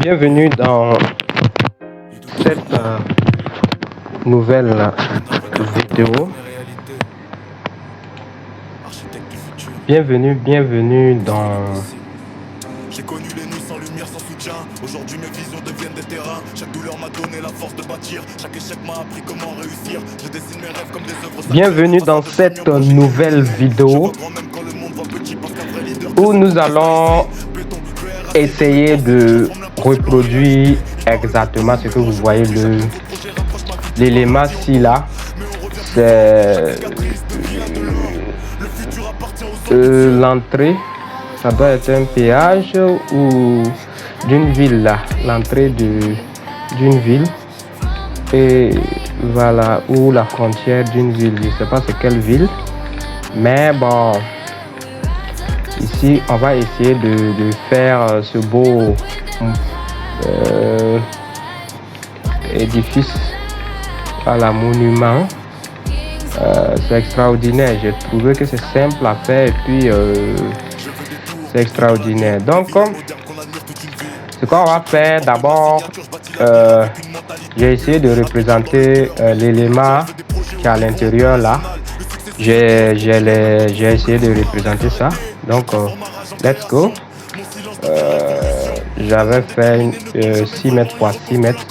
Bienvenue dans cette nouvelle vidéo. Bienvenue dans J'ai connu les nuits sans lumière, sans soutien. Aujourd'hui mes visions deviennent des terrains. Chaque douleur m'a donné la force de bâtir. Chaque échec m'a appris comment réussir. Je dessine mes rêves comme des œuvres sacrées. Bienvenue dans cette nouvelle vidéo où nous allons essayer de reproduire exactement ce que vous voyez. L'élément ci là, c'est l'entrée. Ça doit être un péage ou d'une ville là, l'entrée d'une ville, et voilà, ou la frontière d'une ville. Je sais pas c'est quelle ville, mais bon, ici on va essayer de faire ce beau édifice, voilà, monument. C'est extraordinaire. J'ai trouvé que c'est simple à faire et puis c'est extraordinaire. Donc ce qu'on va faire d'abord, j'ai essayé de représenter l'élément qui est à l'intérieur là. J'ai essayé de représenter ça. Donc let's go. J'avais fait 6 mètres x 6 mètres.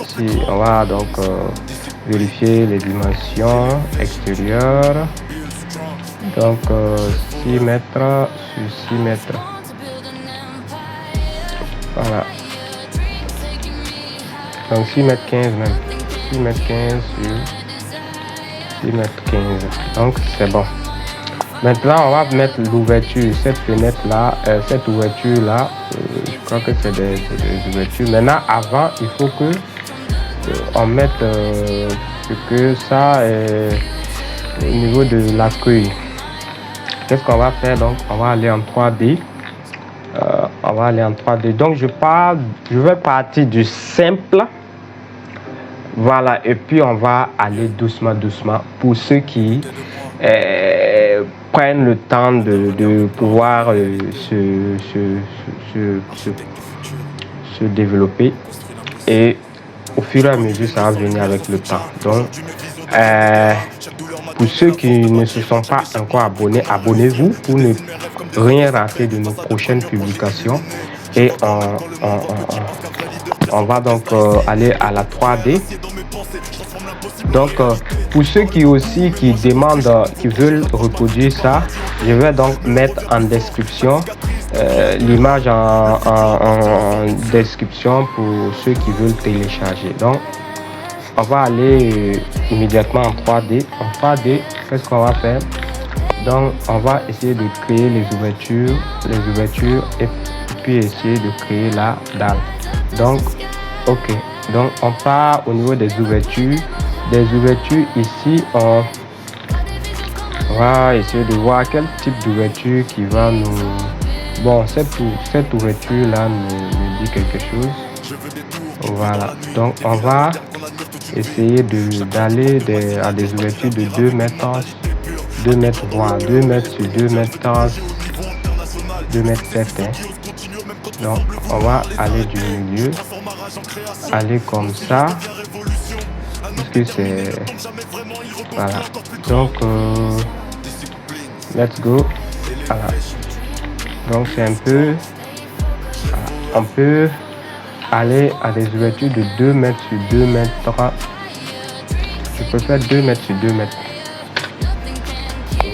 On va donc vérifier les dimensions extérieures. Donc 6 mètres sur 6 mètres. Voilà. Donc 6 mètres 15 même. 6 mètres 15 sur 6 mètres 15. Donc c'est bon. Maintenant on va mettre l'ouverture. Cette fenêtre là, cette ouverture là, je crois que c'est des ouvertures. Maintenant avant il faut que on mette ce que ça est au niveau de l'accueil. Qu'est-ce qu'on va faire? Donc on va aller en 3D. On va aller en 3D. Donc je vais partir du simple. Voilà, et puis on va aller doucement pour ceux qui prennent le temps de pouvoir se développer, et au fur et à mesure ça va venir avec le temps. Donc pour ceux qui ne se sont pas encore abonnés, abonnez-vous pour ne rien rater de nos prochaines publications. Et on va donc aller à la 3D. Donc pour ceux qui demandent, qui veulent reproduire ça, je vais donc mettre en description l'image en description pour ceux qui veulent télécharger. Donc on va aller immédiatement en 3D. En 3D, qu'est-ce qu'on va faire? Donc on va essayer de créer les ouvertures et puis essayer de créer la dalle. Donc ok, donc on part au niveau des ouvertures. Ici on va essayer de voir quel type d'ouverture qui va nous... Bon, cette ouverture là nous dit quelque chose. Voilà, donc on va essayer d'aller à des ouvertures de 2 mètres, 2 mètres voire 2 mètres sur 2 mètres 2 mètres 7. Hein. Donc on va aller du milieu, aller comme ça, puisque c'est... Voilà, donc let's go. Voilà, donc c'est un peu... Voilà. On peut aller à des ouvertures de 2 mètres sur 2 mètres. Je peux faire 2 mètres sur 2 mètres.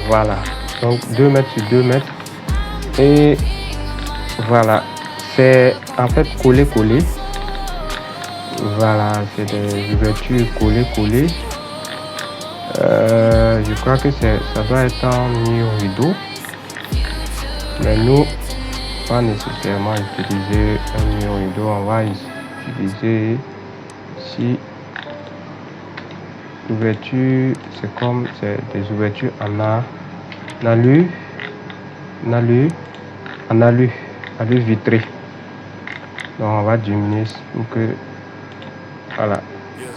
Voilà, donc 2 mètres sur 2 mètres. Et voilà, c'est en fait collé. Voilà, c'est des ouvertures collées. Je crois que ça doit être en mur rideau. Mais nous, pas nécessairement utiliser un mur rideau, on va utiliser ici l'ouverture. C'est des ouvertures en alu vitré. Donc on va diminuer pour que voilà,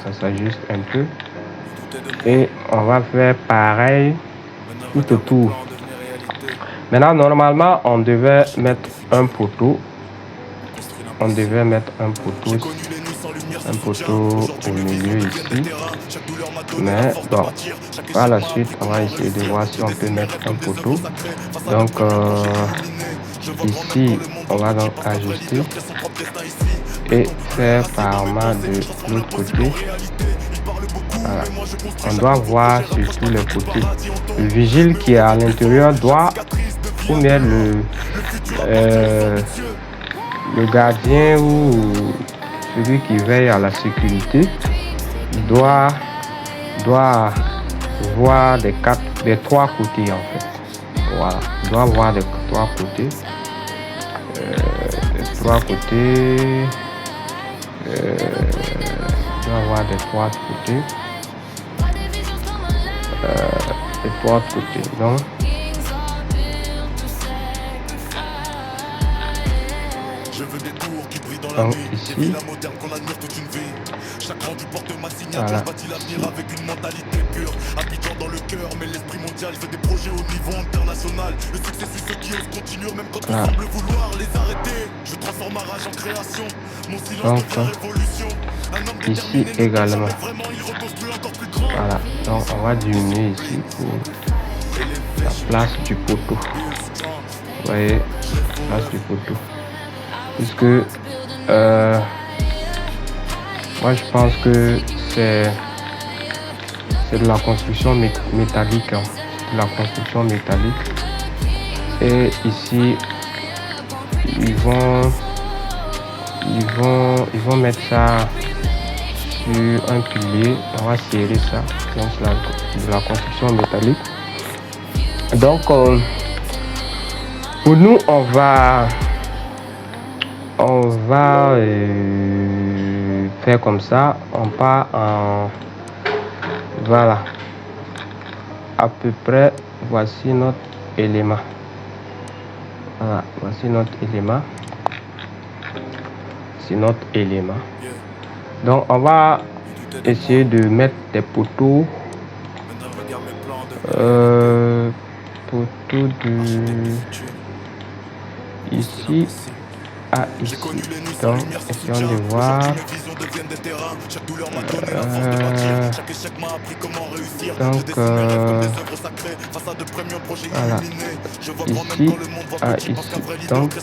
ça s'ajuste un peu, et on va faire pareil tout autour. Maintenant normalement on devait mettre un poteau on devait mettre un poteau au milieu ici. Mais bon, par la suite, on va essayer de voir si on peut mettre un poteau. Donc, ici, on va donc ajuster et faire parement de l'autre côté. Voilà. On doit voir sur tous les côtés. Le vigile qui est à l'intérieur doit, ou bien le gardien ou celui qui veille à la sécurité doit voir des trois côtés en fait. Voilà, doit voir des trois côtés. Doit voir des trois côtés. Les trois côtés. Donc, ici, voilà. avec une mentalité pure, habitant dans le cœur, mais l'esprit mondial fait des projets au niveau international. Le succès c'est ceux qui osent continuer même quand on semble vouloir les arrêter. Je transforme ma rage en création, mon silence devient révolution. Un homme ici également. Voilà, donc on va diminuer ici pour la place du poteau. Vous voyez, place du poteau. Puisque moi je pense que c'est de la construction métallique, hein. De la construction métallique. Et ici ils vont mettre ça sur un pilier. On va serrer ça. Donc c'est de la construction métallique. Donc pour nous on va faire comme ça. On part en voilà, à peu près. Voici notre élément. Voilà, voici notre élément. C'est notre élément. Donc on va essayer de mettre des poteaux poteaux de ici à ici. Donc essayons de voir. Donc voilà, ici à ici. Donc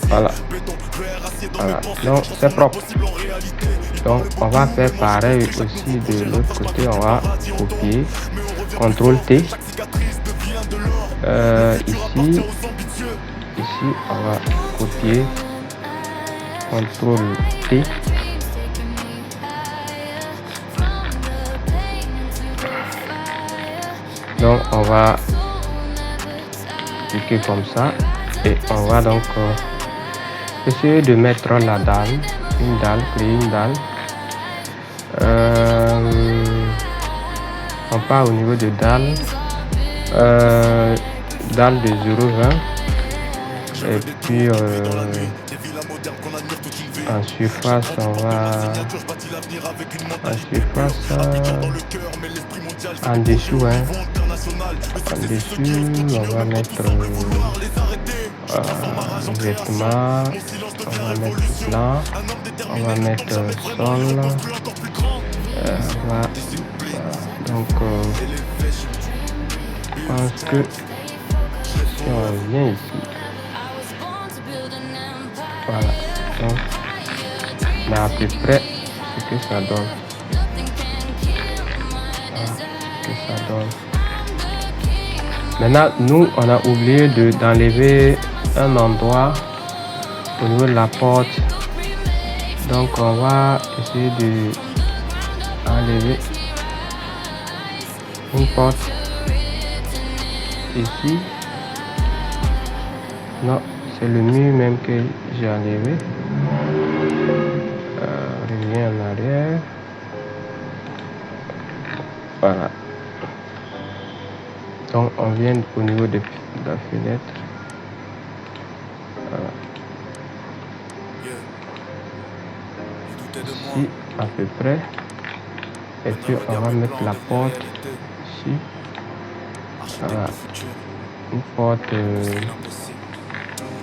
voilà, donc c'est propre. Donc on va faire pareil aussi de l'autre côté. On va copier, CTRL T. Ici on va copier, CTRL T. Donc on va cliquer comme ça et on va donc essayer de mettre la dalle, créer une dalle. On part au niveau de dalle, dalle de 0,20 et puis en surface on va en dessous, hein. En dessous on va mettre vêtements, on va mettre plan, on va mettre sol. Donc je pense que si on vient ici, voilà, donc on a à peu près ce que ça donne. Maintenant, nous, on a oublié d'enlever un endroit au niveau de la porte. Donc, on va essayer de enlever une porte ici. Non, c'est le mur même que j'ai enlevé. Reviens en arrière. Voilà. Donc on vient au niveau de la fenêtre. Voilà. Ici à peu près. Et puis on va mettre la porte ici. Voilà. Une porte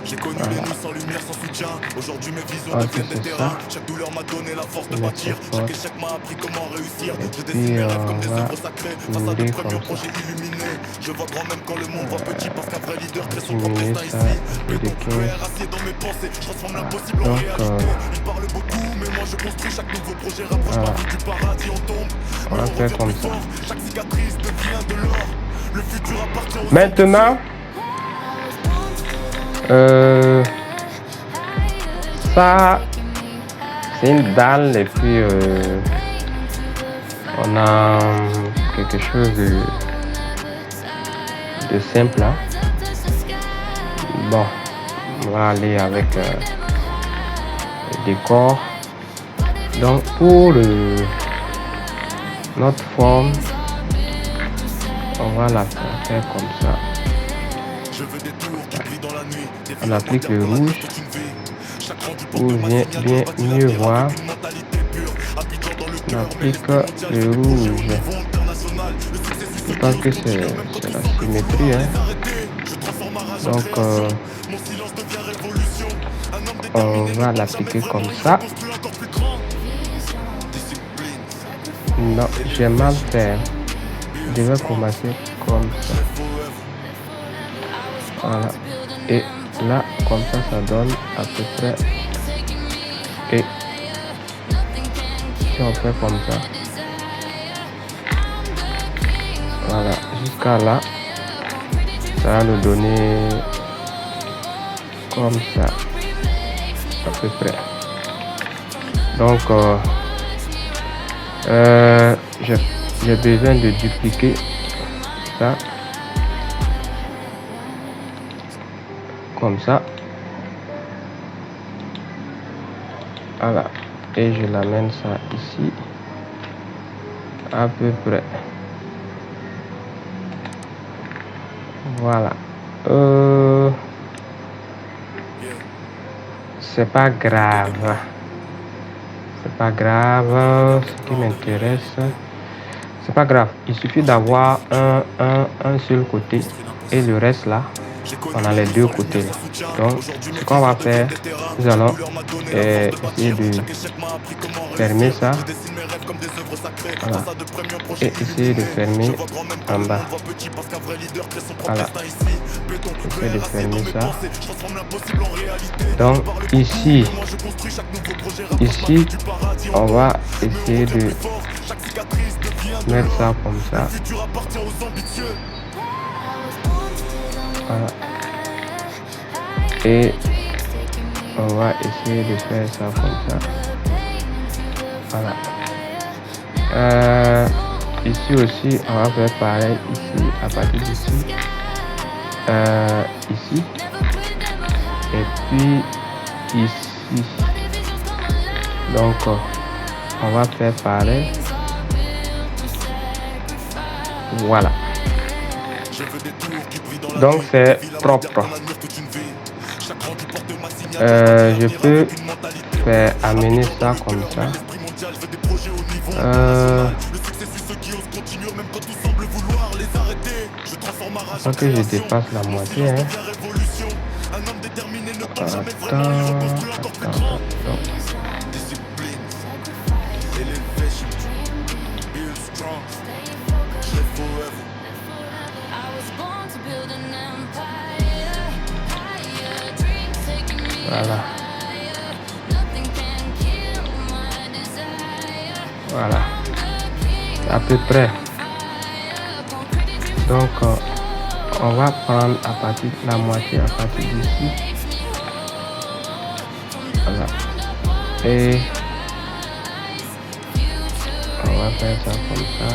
J'ai connu les nuits sans lumière, sans soutien. Aujourd'hui mes visions Ok, deviennent des c'est terrains. ça. Chaque douleur m'a donné la force de Mettre bâtir. fort. Chaque échec m'a appris comment réussir. Et Je dessine mes puis rêves comme on des va œuvres sacrées. Face à de mourir premiers comme ça. projets illuminés. Je vois grand même quand le monde voit petit. Parce qu'un vrai leader crée son propre Diminuer destin ça. ici. Et Béton des clair, 15. acier dans mes pensées. Je transforme l'impossible en Donc réalité. Ils parlent beaucoup, mais moi je construis chaque nouveau projet. Rapproche ma vie du paradis, on tombe. on va faire comme ça. Chaque cicatrice devient de l'or. Le futur appartient aux Maintenant, ça, c'est une dalle et puis on a quelque chose de simple là. Bon, on va aller avec le décor. Donc pour notre forme, on va la faire comme ça. On applique le rouge pour bien mieux voir. On applique le rouge. Je pense que c'est la symétrie. Hein. Donc on va l'appliquer comme ça. Non, j'ai mal fait. Je vais commencer comme ça. Voilà. Et là, comme ça donne à peu près. Et si on fait comme ça. Voilà. Jusqu'à là. Ça va nous donner comme ça. À peu près. Donc, j'ai besoin de dupliquer ça. Comme ça. Voilà. Et je l'amène ça ici. À peu près. Voilà. C'est pas grave. C'est pas grave. Ce qui m'intéresse, c'est pas grave. Il suffit d'avoir un seul côté et le reste là. On a les deux côtés là. Donc ce qu'on va faire, nous allons essayer de fermer ça. Voilà. Et essayer de fermer en bas. Voilà. Essayer de fermer ça. Donc ici, on va essayer de mettre ça comme ça. Voilà. Et on va essayer de faire ça comme ça. Voilà. Ici aussi, on va faire pareil ici, à partir d'ici. Ici. Et puis ici. Donc, on va faire pareil. Voilà. Donc c'est propre. Je peux faire amener ça comme ça. Sans que je dépasse la moitié. Hein. Attends. Voilà. Voilà. À peu près. Donc, on va prendre à partir de la moitié, à partir d'ici. Voilà. Et on va faire ça comme ça.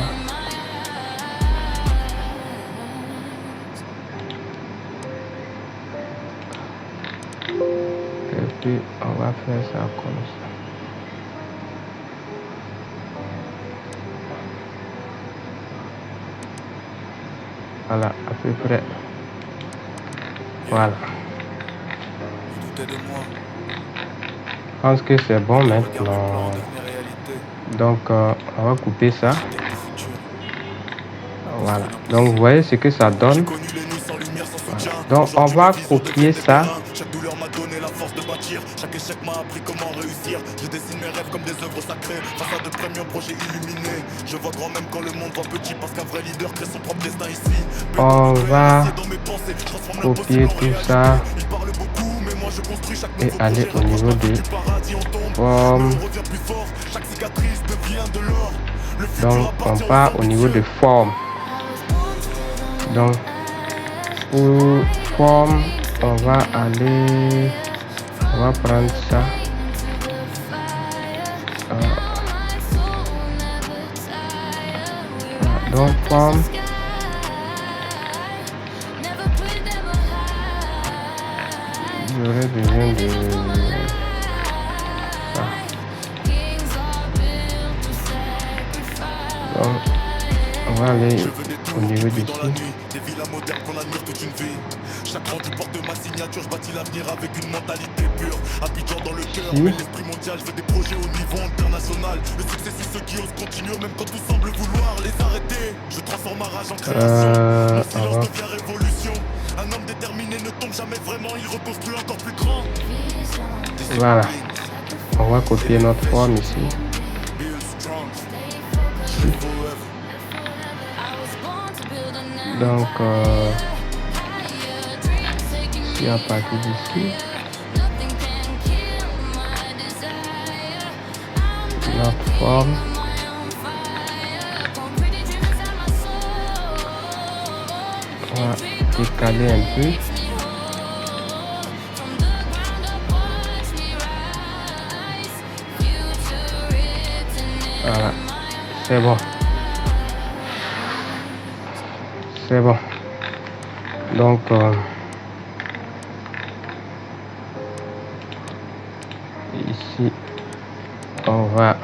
Et puis on va faire ça comme ça. Voilà, à peu près. Voilà. Je pense que c'est bon maintenant. Donc on va couper ça. Voilà. Donc vous voyez ce que ça donne. Voilà. Donc on va copier ça réfléchir. Chaque échec m'a appris comment réussir. Je dessine mes rêves comme des œuvres sacrées. Face à de premiers projets illuminés. Je vois grand même quand le monde voit petit. Parce qu'un vrai leader crée son propre destin ici. On va copier tout ça et aller au niveau de forme. Donc on part au niveau de forme. Donc pour forme, on va prendre ça. Donc forme. J'aurais besoin de ça. Donc on va aller au niveau d'ici. Chaque rendu porte de ma signature, je bâtis l'avenir avec une mentalité pure. Abidjan dans le cœur, mais l'esprit mondial, je veux des projets au niveau international. Le succès c'est ceux qui osent continuer, même quand tout semble vouloir les arrêter. Je transforme ma rage en création, mon silence devient révolution. Un homme déterminé ne tombe jamais vraiment, il reconstruit encore plus grand. Voilà, on va copier notre forme ici. Donc ici à partir d'ici, notre forme. On va décaler un peu. Voilà, c'est bon. C'est bon. Donc ici on va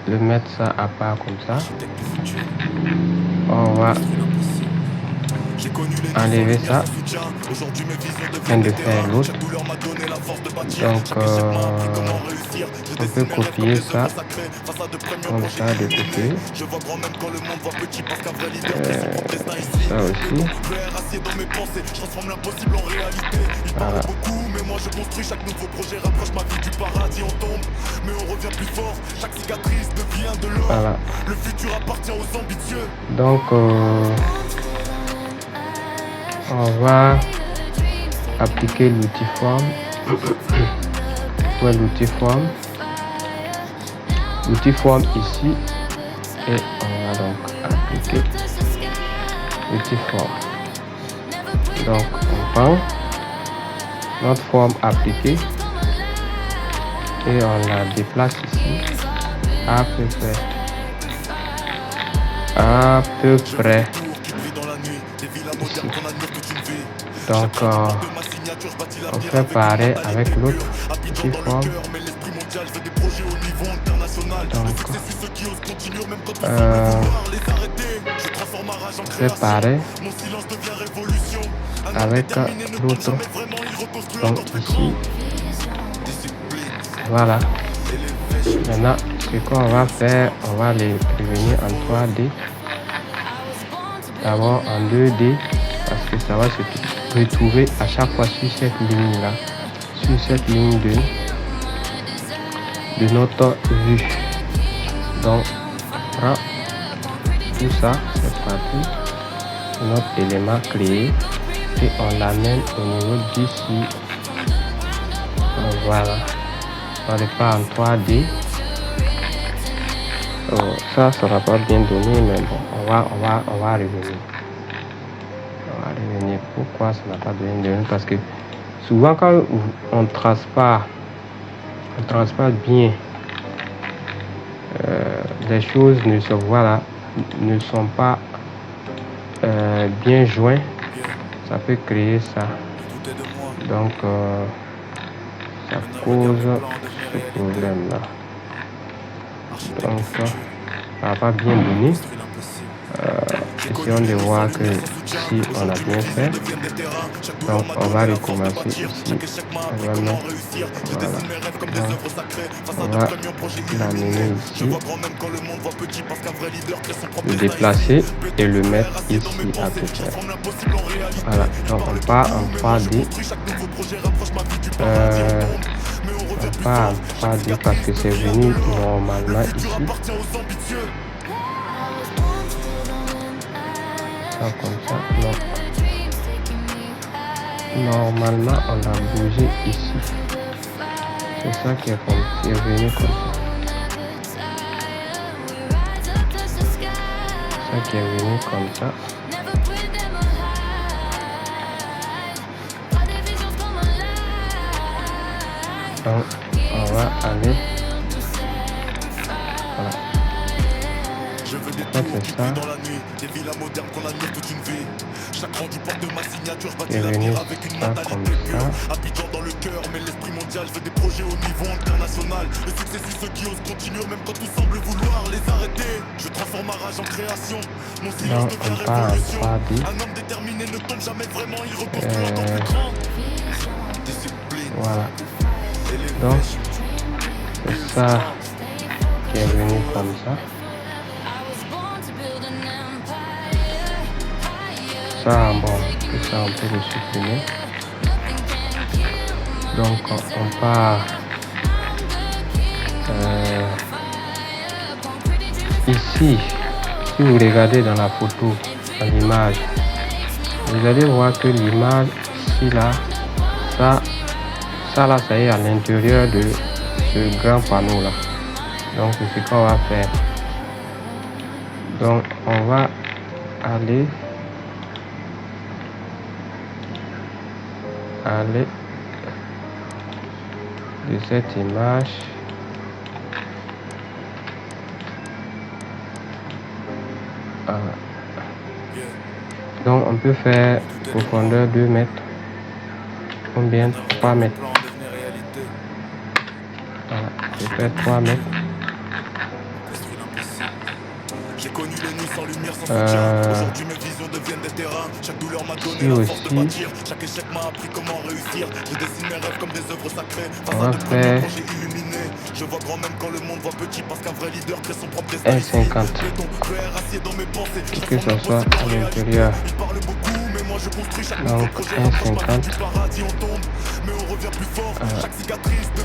le mettre ça à part comme ça. On va enlever ça. Afin de faire l'autre. Donc on peut copier ça comme ça de côté. Ça aussi. Voilà. Mais moi je construis chaque nouveau projet, rapproche ma vie du paradis, on tombe, mais on revient plus fort, chaque cicatrice devient de l'or. Voilà. Le futur appartient aux ambitieux. Donc on va appliquer l'outil forme. Ouais, l'outil forme ici, et on va donc appliquer l'outil forme. Donc on prend notre forme appliquée et on la déplace ici à peu près ici. Donc on fait pareil avec l'autre qui forme. Donc on fait pareil avec l'autre. Donc ici, voilà. Maintenant, ce qu'on va faire, on va les prévenir en 3D. D'abord en 2D, parce que ça va se retrouver à chaque fois sur cette ligne là, sur cette ligne de notre vue. Donc on prend tout ça, cette partie, notre élément créé, et on l'amène au niveau d'ici. Voilà, on n'est pas en 3D. Ça sera pas bien donné, mais bon, on va revenir. On va revenir. Pourquoi ça n'a pas bien donné? Parce que souvent quand on trace pas bien, les choses ne sont pas bien joints. Ça peut créer ça. Donc ça cause ce problème là. Donc ça va pas bien donné. Essayons de voir que si on a bien fait. Donc on va recommencer ici. On va mettre, voilà. Donc, on va l'amener ici, le déplacer et le mettre ici à peu près. Voilà, donc on part en 3D. On part en 3D parce que c'est venu normalement ici. Donc comme ça, non. Normalement on a bougé ici. C'est ça qui est venu comme ça. Ça qui est venu comme ça. Donc on va aller. Voilà. En fait, c'est ça. Qui est venu ça comme ça. Dans le cœur, mais l'esprit mondial veut des projets au niveau international. Le succès c'est ceux qui osent continuer même quand tout semble vouloir les arrêter. Je transforme ma rage en création. Mon silence devient révolution. Un homme déterminé ne tombe jamais vraiment, il reconstruit encore plus grand. Discipline. Voilà. Donc c'est ça qui est venu comme ça. Ça bon, ça on peut le supprimer. Donc on part ici. Si vous regardez dans la photo, dans l'image, vous allez voir que l'image ici là, ça là, ça est à l'intérieur de ce grand panneau là. Donc c'est ce qu'on va faire. Donc on va aller de cette image. Voilà. Donc on peut faire profondeur 2 mètres ou bien 3 mètres. Voilà, je vais faire 3 mètres. Ici aussi, on va faire 1,50 que ce soit à l'intérieur. Donc 1,50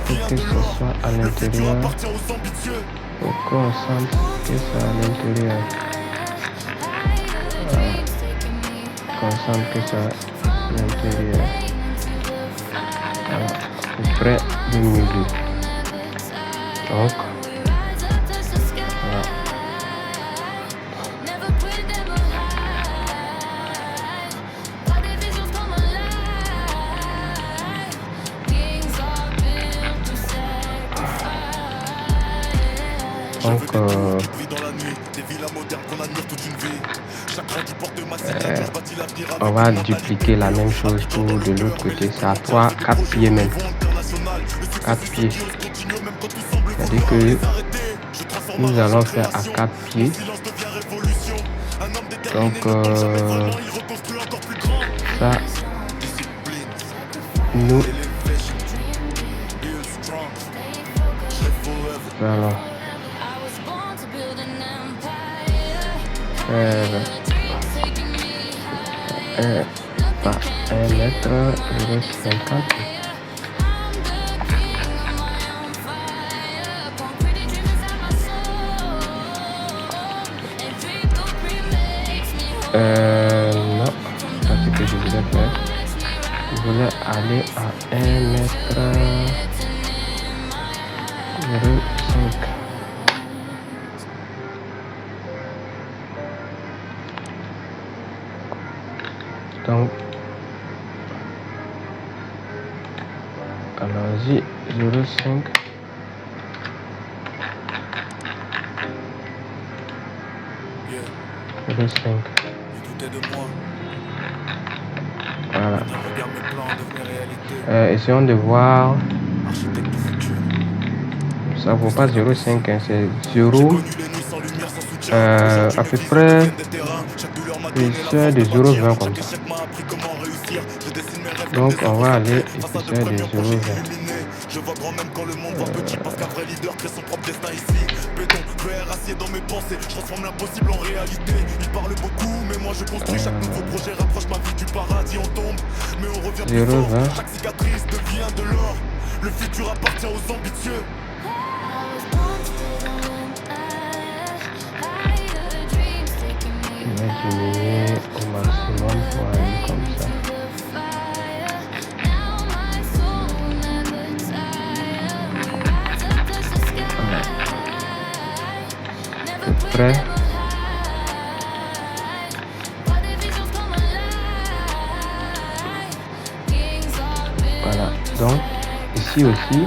pour que ce soit à l'intérieur. Pour qu'on sente que c'est à l'intérieur. On sent que ça à l'intérieur. Voilà, à peu près du milieu. Donc voilà. Donc on va dupliquer la même chose pour de l'autre côté. C'est à 4 pieds même. 4 pieds. C'est-à-dire que nous allons faire à 4 pieds. Donc ça, nous allons faire par 1 mètre 0,50. Non, c'est pas ce que je voulais faire. Je voulais aller à 1 mètre 0,5. Donc, allons-y, 0,5. Voilà. Essayons de voir. Ça vaut pas 0,5, hein, c'est 0. à peu près épaisseur de 0,20 comme ça. Donc on va aller épaisseur de 0,20. Je vois grand même quand le monde voit petit parce qu'un vrai leader crée son propre destin ici. Béton, fer, acier dans mes pensées, je transforme l'impossible en réalité. Il parle beaucoup, mais moi je construis chaque nouveau projet, rapproche ma vie du paradis, on tombe, mais on revient plus fort. Chaque cicatrice devient de l'or. Le futur appartient aux ambitieux. Je vais diminuer au maximum pour aller comme ça. Prêt. Voilà, donc ici aussi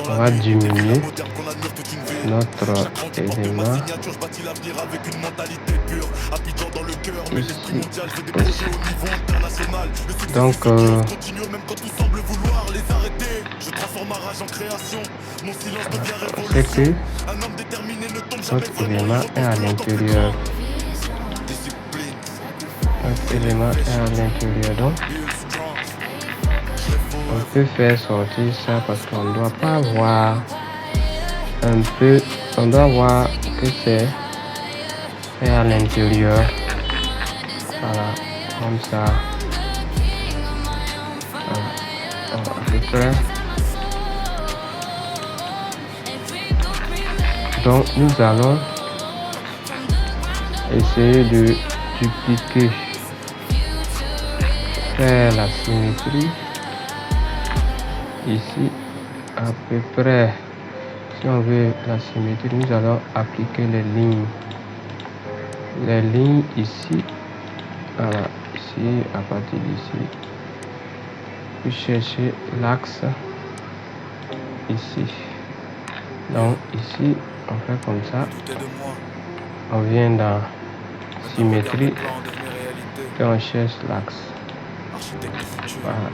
on va diminuer notre élément ici aussi. Donc c'est que notre élément est à l'intérieur. Notre élément est à l'intérieur, donc on peut faire sortir ça parce qu'on ne doit pas voir un peu, on doit voir que c'est à l'intérieur. Voilà, comme ça. Voilà, à peu près. Donc nous allons essayer de dupliquer, faire la symétrie ici à peu près. Si on veut la symétrie, nous allons appliquer les lignes ici. Voilà, ici à partir d'ici, puis chercher l'axe ici. Donc ici on fait comme ça, on vient dans symétrie et on cherche l'axe. Voilà.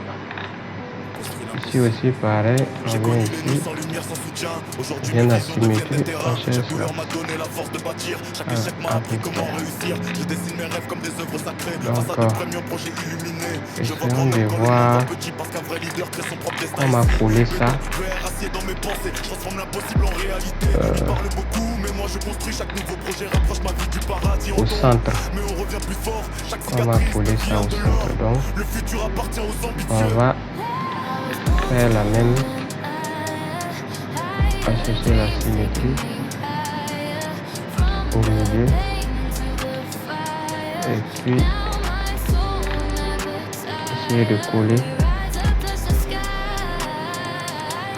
Ici aussi pareil, on vient ici, on vient dans symétrie, on cherche l'axe. Donc essayons de voir comment coller ça au centre. On va coller ça au centre. Donc on va faire la même, on va chercher la symétrie au milieu et puis essayer de coller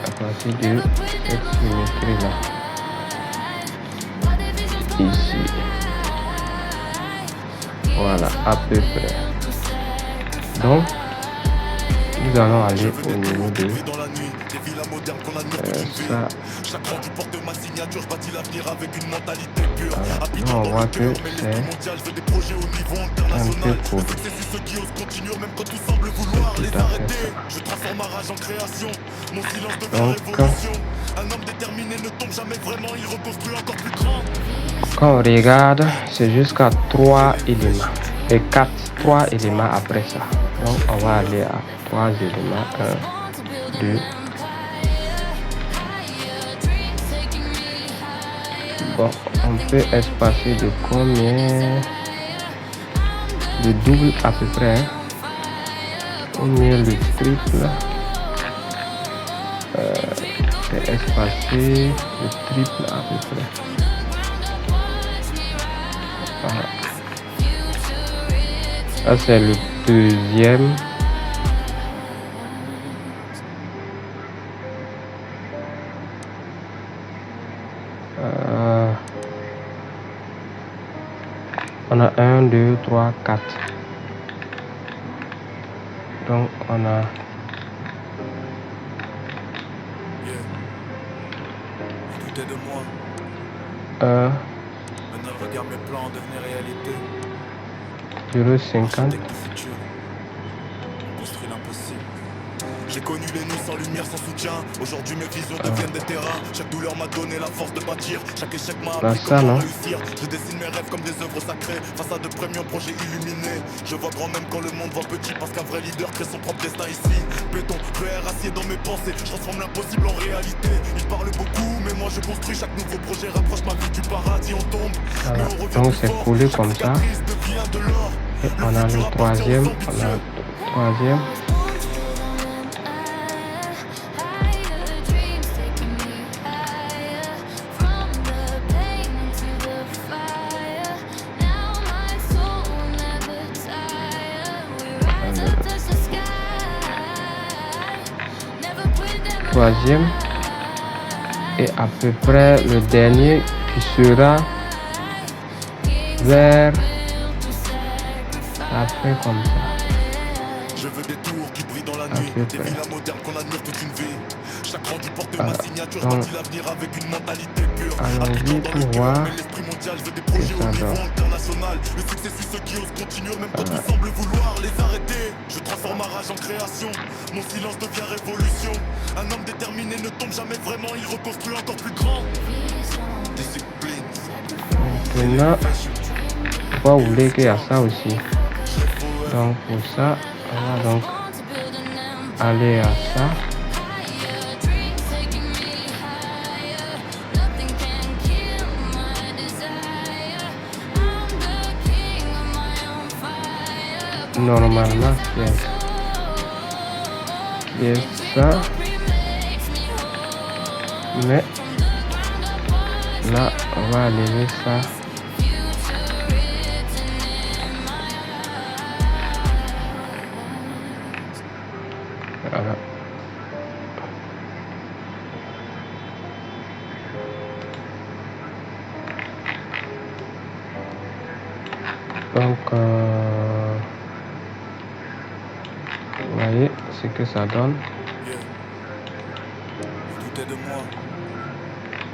à partir de cette symétrie là ici. Voilà, à peu près. Donc nous allons aller au niveau de ça. Voilà, on voit que c'est un peu court. Tout à fait ça. Donc quand on regarde, c'est jusqu'à 3 éléments et 3 éléments après ça. Donc on va aller à 3 éléments, 1, 2. Bon, on peut espacer de combien? De double à peu près, hein? Ou bien le triple. C'est espacé le triple à peu près. Voilà. Ça c'est le deuxième. On a 1, 2, 3, 4. Donc on a de moi. Maintenant regarde mes plans devenir réalité. 0,50. Construire l'impossible. J'ai connu les nuits sans lumière, sans soutien. Aujourd'hui mes visions deviennent des terrains. Chaque douleur m'a donné la force de bâtir. Chaque échec m'a appris comment réussir. Je dessine mes rêves comme des œuvres sacrées. Face à de premiers projets illuminés. Je vois grand même quand le monde voit petit. Parce qu'un vrai leader crée son propre destin ici. Béton, fer, acier dans mes pensées. Je transforme l'impossible en réalité. Ils parlent beaucoup mais moi je construis. Chaque nouveau projet rapproche ma vie du paradis. On tombe mais on revient donc plus c'est fort. coulé comme ça. Devient de l'or. Et on a le troisième. On a le troisième. Troisième et à peu près le dernier qui sera vers après comme ça. Je veux des tours qui brillent dans la nuit, des villas modernes qu'on admire toute une vie. Chaque rendu porte ma signature, je bâtis l'avenir avec une mentalité pure. Allons-y pour voir mais l'esprit mondial, je veux des projets au niveau international. Le succès suit ceux qui osent continuer, même quand ils semblent vouloir les arrêter. Je transforme ma rage en création, mon silence devient révolution. Un homme déterminé ne tombe jamais vraiment, il reconstruit encore plus grand. Discipline. Maintenant, on va voulez qu'il y a ça aussi. Donc pour ça, on va donc aller à ça. Normalement c'est ça, mais là on va lever ça. Voilà. Donc vous voyez ce que ça donne.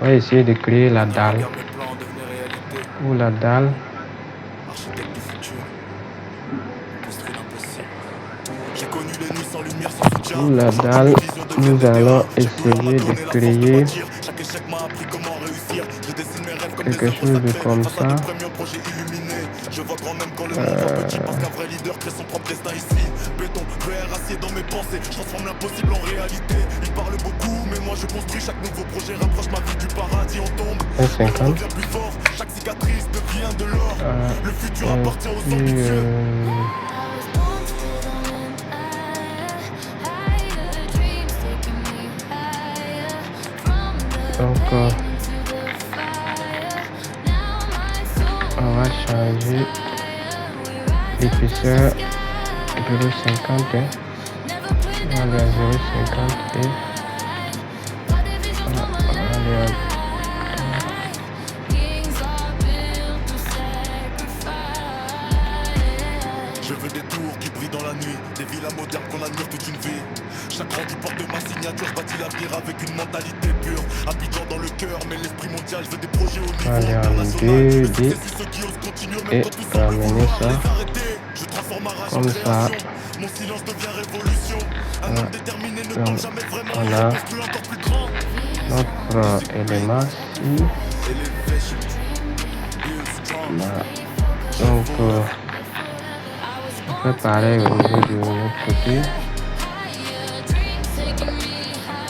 On va essayer de créer la dalle ou la dalle. Pour la dalle, nous allons essayer de créer quelque chose de comme ça. Je vois grand même quand le monde va petit parce qu'un vrai leader crée son propre destin ici. Béton, fer, acier dans mes pensées. Je transforme l'impossible en réalité. Ils parlent beaucoup mais moi je construis. Chaque nouveau projet rapproche ma vie du paradis. On tombe, mais on revient plus fort. Chaque cicatrice devient de l'or. Le futur appartient aux ambitieux. Donc on va changer l'épaisseur 0,50 on va aller à 0,50 et on va aller à je veux des tours qui brillent dans la nuit, des villas modernes qu'on admire toute une vie. Chaque rendu porte ma signature, je bâtis l'avenir avec une mentalité pure. Abidjan dans le cœur, mais l'esprit mondial, je veux des projets au niveau international. C'est ceux qui osent continuer, même quand tout semble vouloir les arrêter. Je transforme ma rage en création, mon silence devient révolution. Un homme déterminé ne tombe jamais vraiment, il reconstruit encore plus grand. Notre élément ici. Donc on fait pareil au niveau de l'autre côté.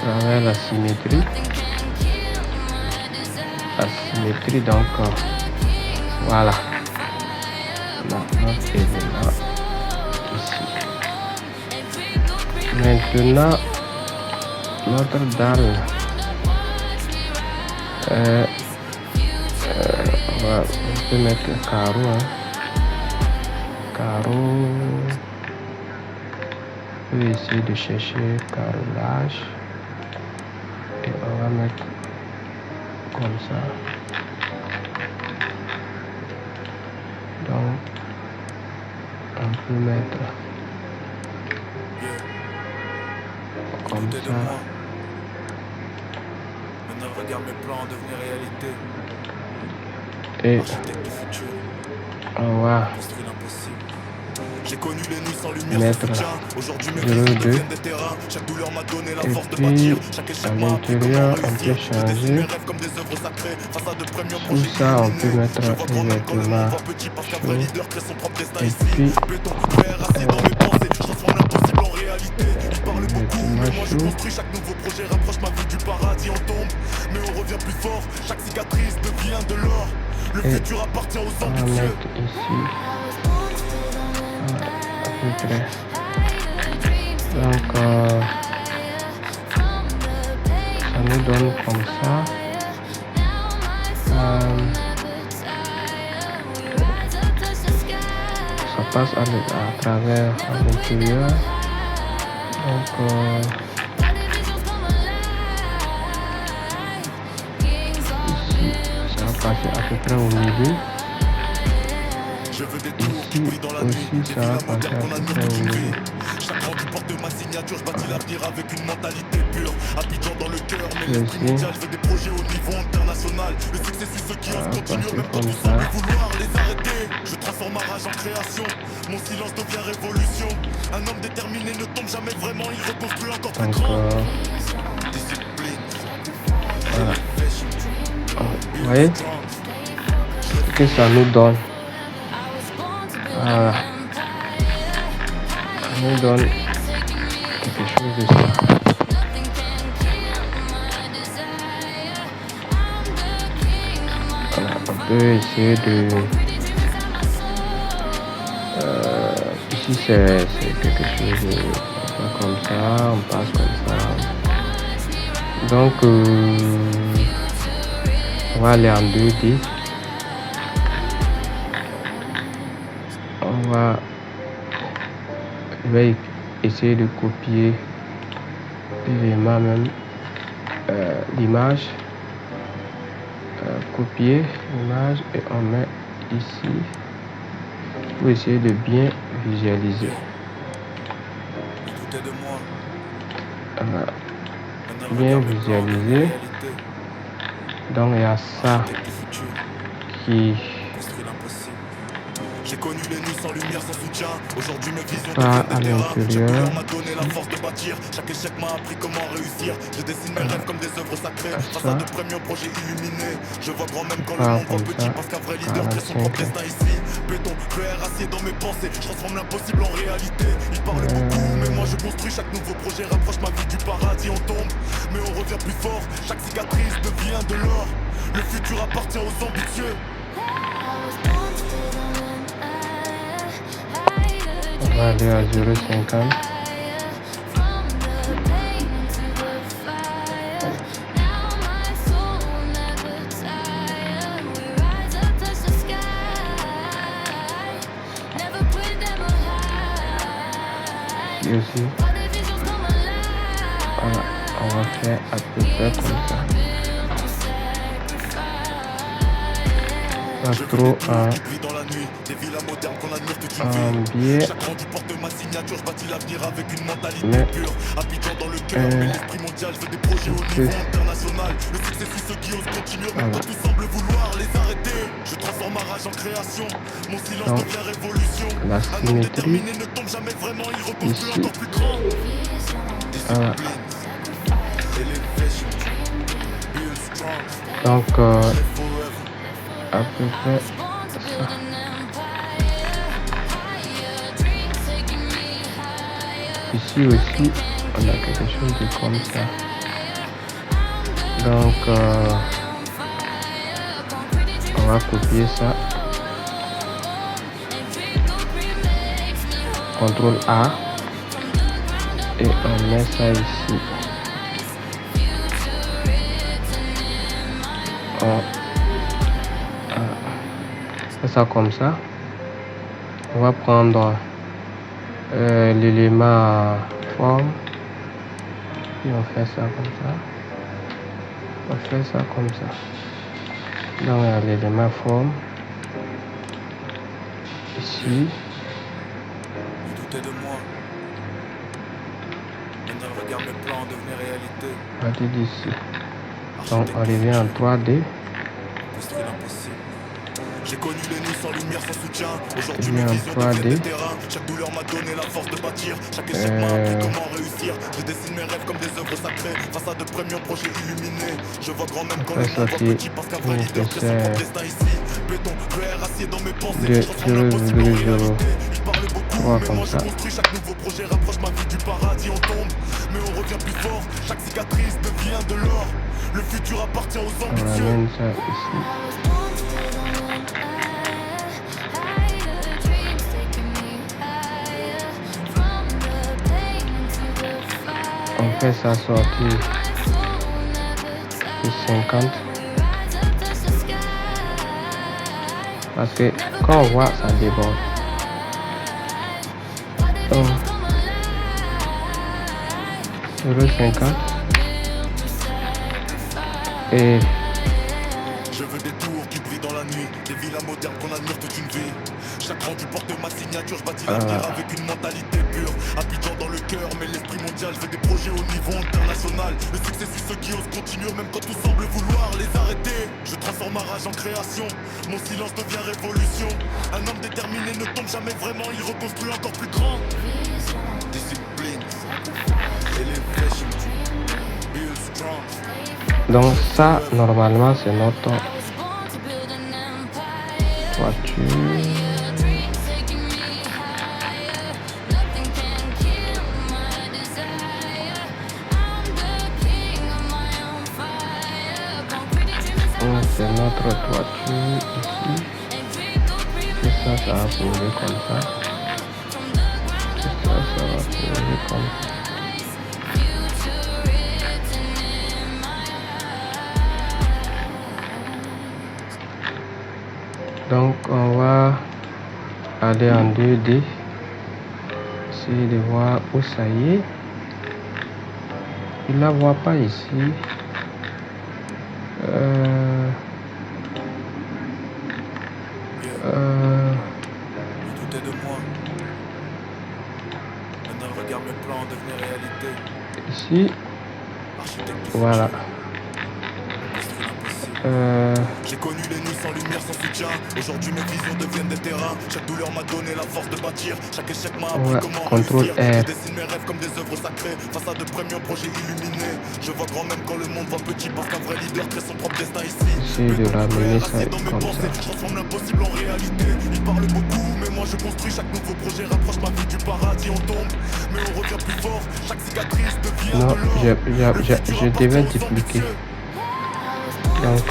Avec la symétrie. La symétrie, donc voilà. Notre élément ici. Maintenant, notre dalle. On peut mettre le carreau. Carreau. On peut essayer de chercher carrelage. Et on va mettre comme ça. Donc, on peut mettre comme ça. Maintenant, regarde mes plans devenir réalité. Et on va mettre 0,2. Et puis à l'intérieur on peut changer tout ça, on peut mettre exactement chaud. Et puis chaque nouveau projet rapproche ma vie du paradis, on tombe, mais on revient plus fort. Chaque cicatrice devient de l'or. Le futur appartient aux ambitieux. On va mettre ici à peu près. Donc ça nous donne comme ça. Ça passe à travers à l'intérieur. Donc ici ça va passer à peu près au milieu. Ici aussi ça va passer à peu près au milieu. Chaque rendu porte ma signature, je bâtis l'avenir avec une mentalité pure. Abidjan dans le cœur, mais l'esprit mondial, je veux des projets au niveau international. Le succès suit ceux qui osent continuer, même quand tout semble vouloir les arrêter. Je transforme ma rage en création, mon silence devient révolution. Un homme déterminé ne tombe jamais vraiment, il reconstruit encore plus grand. Discipline. Voilà. Vous voyez ce que ça nous donne. Voilà. Ça nous donne quelque chose de ça. Voilà, on peut essayer de... ici c'est quelque chose de... comme ça, on passe comme ça. Donc on va aller en 2D. Je vais essayer de copier l'élément même, l'image, copier l'image et on met ici pour essayer de bien visualiser. Bien visualiser. Donc il y a ça qui j'ai connu les nuits sans lumière, sans soutien. Aujourd'hui mes visions deviennent des terrains. M'a donné la force de bâtir. Chaque échec m'a appris comment réussir. Je dessine mes rêves comme des œuvres sacrées. Façade de premium projet illuminé. Je vois grand même quand le monde voit petit. Parce qu'un vrai leader crée son propre destin ici. Béton, fer, acier dans mes pensées. Je transforme l'impossible en réalité. Il parle beaucoup, mais moi je construis. Chaque nouveau projet rapproche ma vie du paradis. On tombe, mais on revient plus fort. Chaque cicatrice devient de l'or. Le futur appartient aux ambitieux. On va aller à 0,50. Ici aussi. Voilà, on va faire à peu près comme ça. Pas trop un biais, mais Abidjan dans le cœur, mais l'esprit mondial, je veux des projets au niveau international. Le succès suit ceux qui osent continuer, même quand tout semble vouloir les arrêter. Je transforme ma rage en création, mon silence devient révolution. La Un homme déterminé ne tombe jamais vraiment, il reconstruit encore plus grand. Donc à peu près ça. Ici aussi on a quelque chose de comme ça. Donc on va copier ça. CTRL A et on met ça ici. On fait ça comme ça. On va prendre l'élément forme et on fait ça comme ça. On fait ça comme ça. Donc l'élément forme ici. Vous doutez de moi. Maintenant regarde mes plans devenir réalité. On va dire d'ici. Donc on revient en 3D. J'ai connu les nuits sans lumière, sans soutien. Aujourd'hui mes visions deviennent des terrains. Chaque douleur m'a donné la force de bâtir. Chaque échec m'a appris comment réussir. Je dessine mes rêves comme des œuvres sacrées. Face à de premiers projets illuminés. Je vois grand même quand le monde voit petit. Parce qu'un vrai leader crée son propre destin ici. Béton, verre, acier dans mes pensées. Je transforme l'impossible en réalité. Il parle beaucoup, mais moi je construis. Chaque nouveau projet rapproche ma vie du paradis. On tombe, mais on revient plus fort. Chaque cicatrice devient de l'or. Le futur appartient aux ambitieux. On ramène ça ici. On fait ça sortir de 50. Parce que quand on voit, ça déborde. Donc, 0,50. Et je veux des tours qui brillent dans la nuit, des villas modernes qu'on admire toute une vie. Chaque rendu porte ma signature, je bâtis l'avenir avec une mentalité pure. Abidjan dans le cœur, mais l'esprit mondial, je veux des projets au niveau international. Le succès c'est ceux qui osent continuer, même quand tout semble vouloir les arrêter. Je transforme ma rage en création, mon silence devient révolution. Un homme déterminé ne tombe jamais vraiment, il reconstruit encore plus grand. Discipline, elevation, build strong. donc ça, normalement, c'est notre voiture. C'est notre toiture ici. Et ça va bouger comme ça. Et ça va bouger comme ça. Donc on va aller en 2D. Essayer de voir où ça y est. Il ne la voit pas ici. Douter de moi. Maintenant regarde mes plans devenir réalité. Ici. Voilà. J'ai connu les nuits sans lumière, sans soutien. Aujourd'hui mes visions deviennent des terrains. Chaque douleur m'a donné la force de bâtir. Chaque échec m'a appris comment contrôle réussir. R. Je dessine mes rêves comme des œuvres sacrées. Face à de premiers projets illuminés. Je vois grand même quand le monde voit petit. Parce qu'un vrai leader crée son propre destin ici. J'essaie de ramener ça comme ça. Je transforme l'impossible en réalité. Il parle beaucoup, mais moi je construis. Chaque nouveau projet rapproche ma vie du paradis. On tombe, mais on revient plus fort. Chaque cicatrice devient non, de l'or. je devais dupliquer. Donc,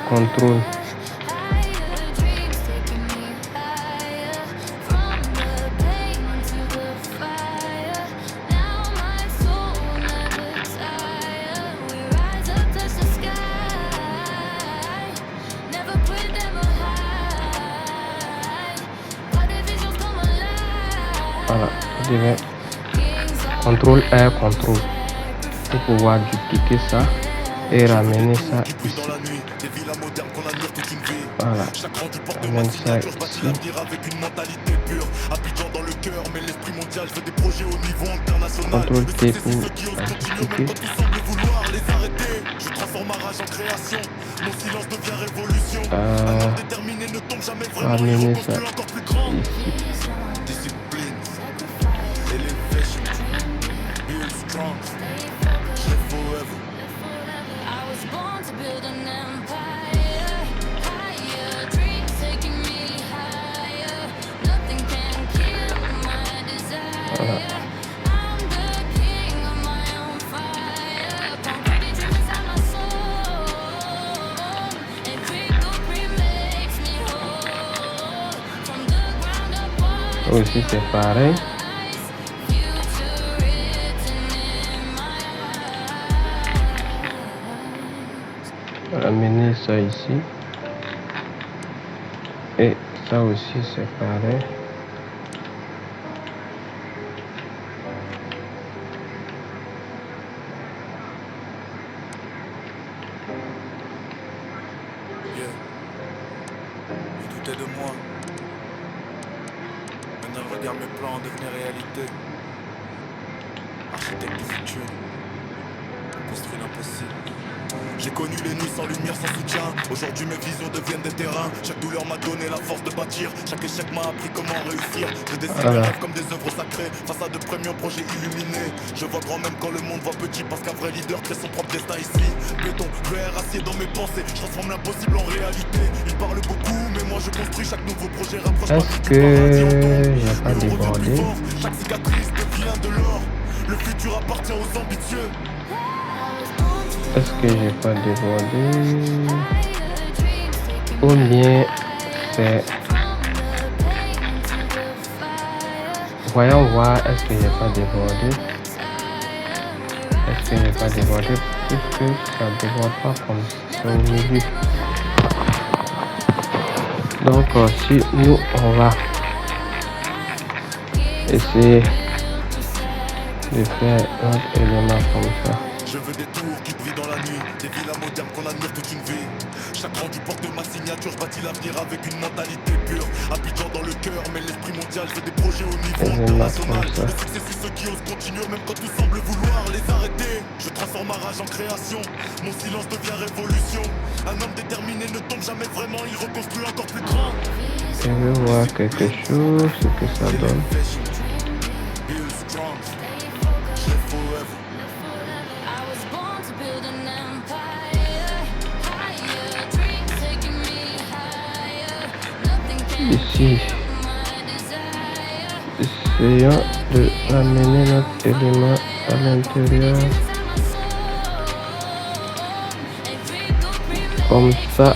contrôle. Voilà, je devais contrôle R, contrôle pour pouvoir dupliquer ça et ramener ça ici. Voilà, ramène ça ici. Contrôle T pour dupliquer. Ramener ça ici. Aussi c'est pareil. Ramener ça ici. Et ça aussi c'est pareil. Douter de moi. Maintenant regarde mes plans devenir réalité. Architecte du futur. Construire l'impossible. J'ai connu les nuits sans lumière, sans soutien. Aujourd'hui mes visions deviennent des terrains. Chaque douleur m'a donné la force de bâtir. Chaque échec m'a appris comment réussir. Je dessine mes rêves comme des œuvres sacrées. Face à de premiers projets illuminés. Je vois grand même quand le monde voit petit. Parce qu'un vrai leader crée son propre destin ici. Béton, verre, acier dans mes pensées. Je transforme l'impossible en réalité. Il parle beaucoup mais moi je construis. Chaque nouveau projet rapproche ma vie du paradis en tombe. J'ai pas débordé? Chaque cicatrice devient de l'or. Le futur appartient aux ambitieux. Est-ce que j'ai pas débordé? Ou bien c'est... Voyons voir, est-ce que j'ai pas débordé? Est-ce que j'ai pas débordé? Puisque ça déborde pas comme ça au milieu. Donc si nous on va essayer de faire notre élément comme ça. Je veux des tours qui brillent dans la nuit, des villas modernes qu'on admire toute une vie. Chaque rendu porte ma signature, je bâtis l'avenir avec une mentalité pure. Abidjan dans le cœur, mais l'esprit mondial, je veux des projets au niveau international. Le succès suit ceux qui osent continuer, même quand tout semble vouloir les arrêter. Je transforme ma rage en création, mon silence devient révolution. Un homme déterminé ne tombe jamais vraiment, il reconstruit encore plus grand. Je vais voir quelque chose, ce que ça donne. Ici, essayons de ramener notre élément à l'intérieur comme ça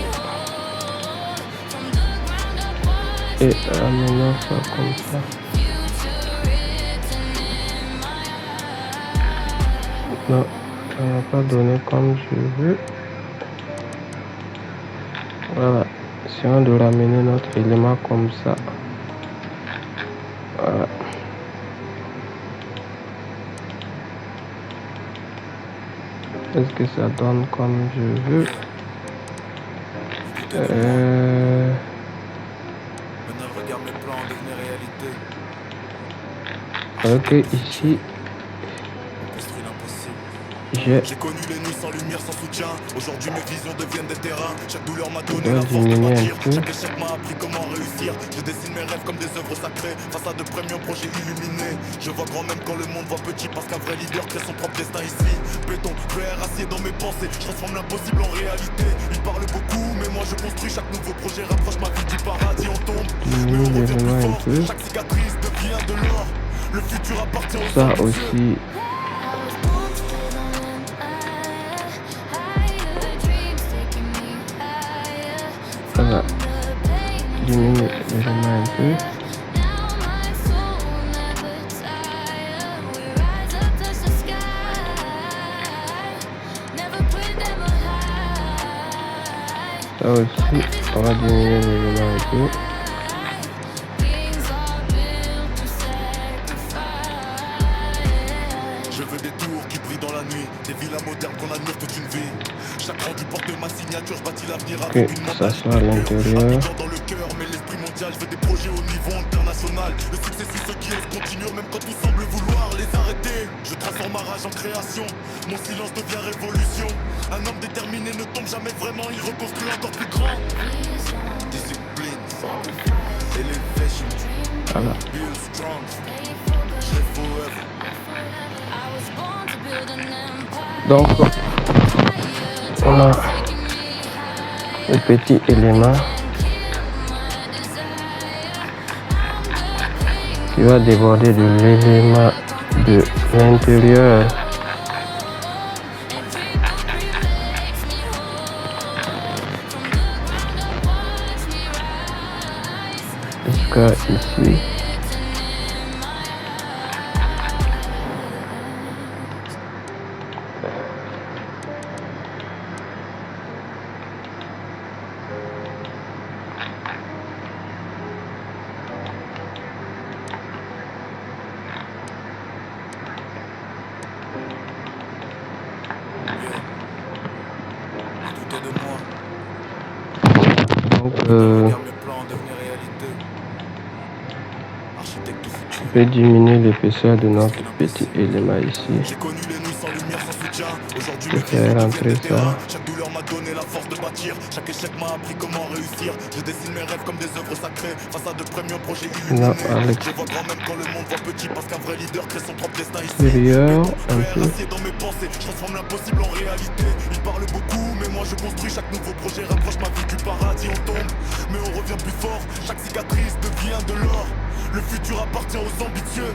et ramenons ça comme ça. Non, ça n'a pas donné comme je veux. Voilà. Essayons de ramener notre élément comme ça. Voilà. Est-ce que ça donne comme je veux? Maintenant, regarde mes plans devenir réalité. Ok, ici. J'ai connu les nuits sans lumière, sans soutien. Aujourd'hui mes visions deviennent des terrains. Chaque douleur m'a donné la force de bâtir. Chaque échec m'a appris comment réussir. Je dessine mes rêves comme des œuvres sacrées. Face à de premiers projets illuminés. Je vois grand même quand le monde voit petit. Parce qu'un vrai leader crée son propre destin ici. Béton, verre, acier dans mes pensées. Je transforme l'impossible en réalité. Il parle beaucoup mais moi je construis. Chaque nouveau projet rapproche ma vie du paradis. On tombe mais on revient plus fort. Chaque cicatrice devient de l'or. Le futur appartient aux ça aussi. Ça va diminuer légèrement un peu. Ça aussi, on va diminuer légèrement un peu. Je veux des tours qui brillent dans la nuit, des villas modernes qu'on admire toute une vie. Chaque rendu porte ma signature, je bâtis l'avenir avec une ça soit à l'intérieur. dans le cœur, mais l'esprit mondial, je veux des projets au niveau international. Le succès suit ceux qui osent continuer, même quand tout semble vouloir les arrêter. Je transforme ma rage en création, mon silence devient révolution. Un homme déterminé ne tombe jamais vraiment, il reconstruit encore plus grand. Discipline, elevation, voilà. build strong, live forever. Donc, on a le petit élément qui va déborder de l'élément de l'intérieur. Jusqu'à ici. Je vais diminuer l'épaisseur de notre petit élément ici. Je vais faire rentrer ça. m'a donné la force de bâtir. Chaque échec m'a appris comment réussir. Je dessine mes rêves comme des œuvres sacrées. Face à de premiers projets illuminés. Je vois grand même quand le monde voit petit. Parce qu'un vrai leader crée son propre destin ici. Acier dans mes pensées, je transforme l'impossible en réalité. Ils parlent beaucoup, mais moi je construis. Chaque nouveau projet rapproche ma vie du paradis. On tombe, mais on revient plus fort. Chaque cicatrice devient de l'or. Le futur appartient aux ambitieux.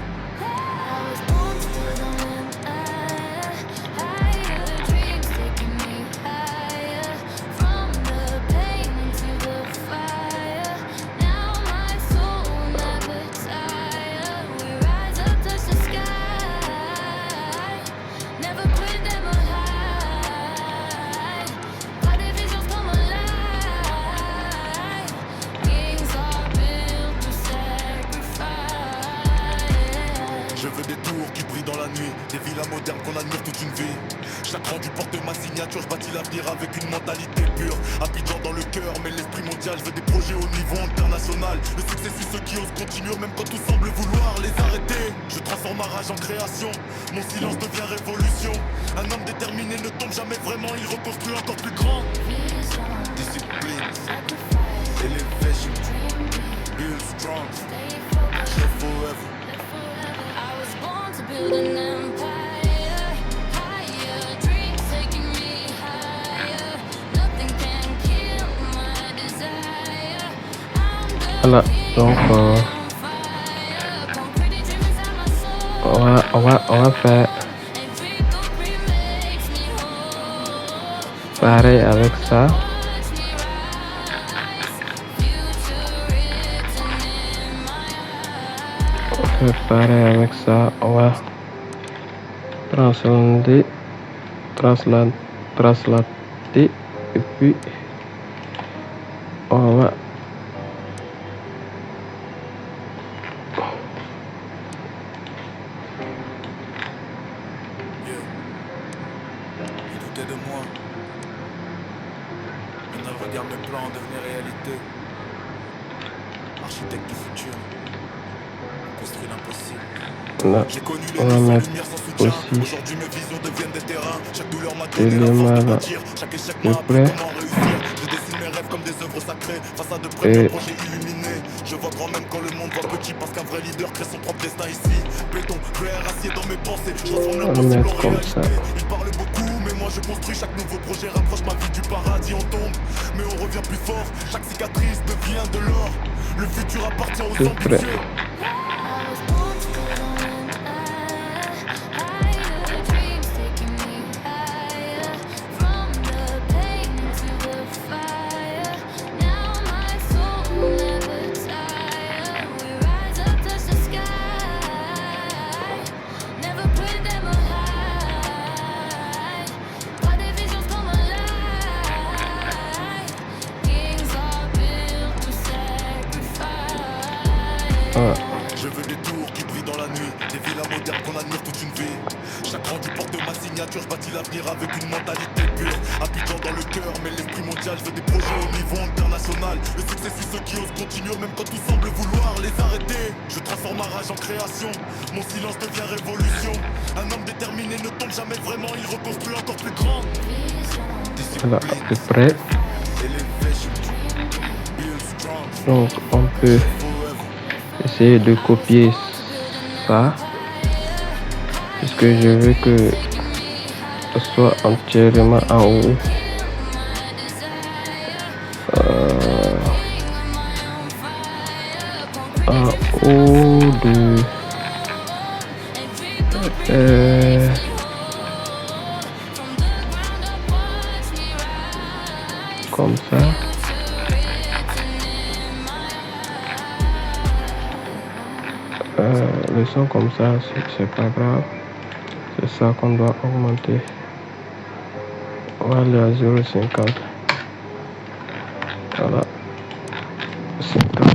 Je veux des tours qui brillent dans la nuit, des villas modernes qu'on admire toute une vie. Chaque rendu porte ma signature, je bâtis l'avenir avec une mentalité pure. Abidjan dans le cœur, mais l'esprit mondial, je veux des projets au niveau international. Le succès suit ceux qui osent continuer, même quand tout semble vouloir les arrêter. Je transforme ma rage en création, mon silence devient révolution. Un homme déterminé ne tombe jamais vraiment, il reconstruit encore plus grand. Discipline, elevation, build strong, live forever. Build an empire, higher dreams taking me higher. Nothing can kill my desire. Voilà, donc on va faire pareil avec ça. Pareil avec ça, on va translater et puis on va Doutez de moi. Maintenant regarde mes plans devenir réalité. Architecte du futur. Construire l'impossible. là, J'ai connu on les va sans mettre lumière, sans soutien. aussi Aujourd'hui mes visions deviennent des terrains. Chaque douleur m'a et donné la les force de mains là, bâtir. Chaque échec c'est m'a appris prêt. comment réussir. Je dessine mes rêves comme des œuvres sacrées. Face à de premiers projets illuminés. Je vois grand même quand le monde voit petit. Parce qu'un vrai leader crée son propre destin ici. Béton, clair, acier dans mes pensées. Je transforme On va l'impossible en mettre comme ça. réalité. Ils parlent beaucoup, mais moi je construis. Chaque nouveau projet rapproche ma vie du paradis. On tombe, mais on revient plus fort. Chaque cicatrice devient de l'or. Le futur appartient aux C'est prêt. ambitieux. Voilà. Je veux des tours qui brillent dans la nuit, des villas modernes qu'on admire toute une vie. Chaque rendu porte ma signature, je bâtis l'avenir avec une mentalité pure. Abidjan dans le cœur, mais l'esprit mondial, je veux des projets au niveau international. Le succès suit ceux qui osent continuer, même quand tout semble vouloir les arrêter. Je transforme ma rage en création, mon silence devient révolution. Un homme déterminé ne tombe jamais vraiment, il reconstruit encore plus grand. Voilà, à peu près. Elevation, build strong, Donc on peut forever. essayer de copier ça puisque je veux que ce soit entièrement en haut. En haut de comme ça. Le son comme ça, c'est pas grave. C'est ça qu'on doit augmenter. On va aller à 0,50. Voilà. 50.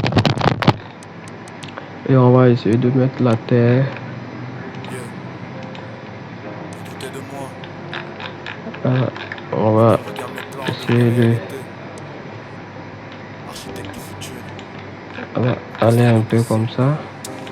Et on va essayer de mettre la terre. Doutez de moi. Voilà. On va Regarde mes plans, essayer de architecte du futur. voilà, aller un peu comme ça.